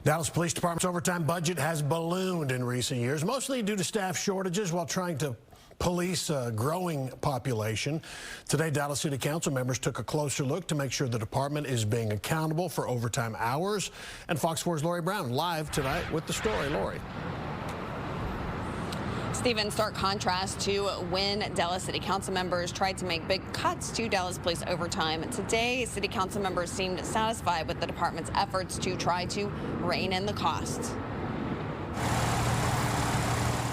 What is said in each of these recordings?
Dallas Police Department's overtime budget has ballooned in recent years, mostly due to staff shortages while trying to police a growing population. Today, Dallas City Council members took a closer look to make sure the department is being accountable for overtime hours. And Fox 4's Lori Brown live tonight with the story. Lori. Steve, in stark contrast to when Dallas City Council members tried to make big cuts to Dallas Police overtime, today City Council members seemed satisfied with the department's efforts to try to rein in the costs.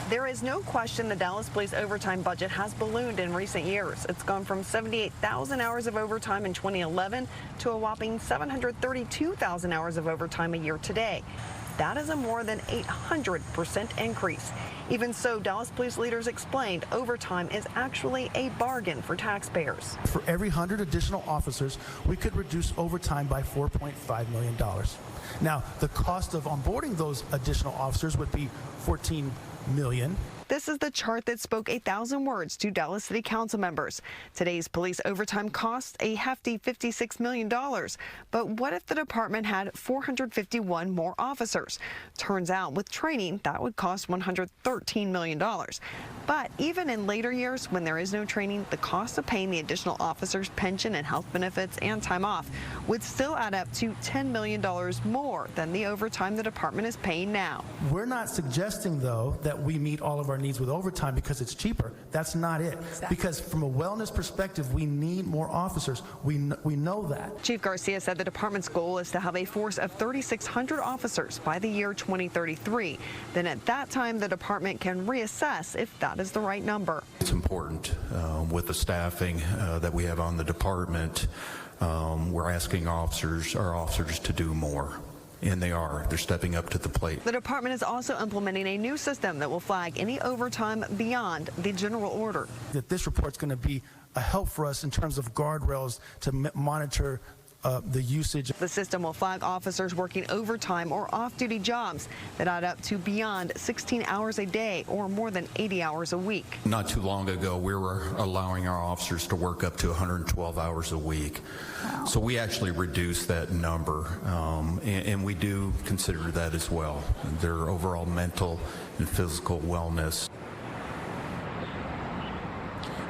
There is no question the Dallas Police overtime budget has ballooned in recent years. It's gone from 78,000 hours of overtime in 2011 to a whopping 732,000 hours of overtime a year today. That is a more than 800% increase. Even so, Dallas police leaders explained overtime is actually a bargain for taxpayers. For every 100 additional officers, we could reduce overtime by $4.5 million. Now, the cost of onboarding those additional officers would be $14 million. This is the chart that spoke 1,000 words to Dallas City Council members. Today's police overtime costs a hefty $56 million. But what if the department had 451 more officers? Turns out with training, that would cost $113 million. But even in later years, when there is no training, the cost of paying the additional officers pension and health benefits and time off would still add up to $10 million more than the overtime the department is paying now. We're not suggesting, though, that we meet all of our needs with overtime because it's cheaper. That's not it. Exactly. Because from a wellness perspective, we need more officers. We know that. Chief Garcia said the department's goal is to have a force of 3,600 officers by the year 2033. Then at that time, the department can reassess if that is the right number. It's important with the staffing that we have on the department. We're asking our officers to do more. And they are. They're stepping up to the plate. The department is also implementing a new system that will flag any overtime beyond the general order. That this report's going to be a help for us in terms of guardrails to monitor the usage. The system will flag officers working overtime or off-duty jobs that add up to beyond 16 hours a day or more than 80 hours a week. Not too long ago, we were allowing our officers to work up to 112 hours a week. Wow. So we actually reduced that number, and we do consider that as well, their overall mental and physical wellness.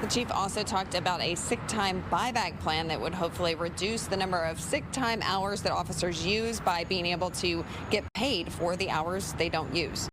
The chief also talked about a sick time buyback plan that would hopefully reduce the number of sick time hours that officers use by being able to get paid for the hours they don't use.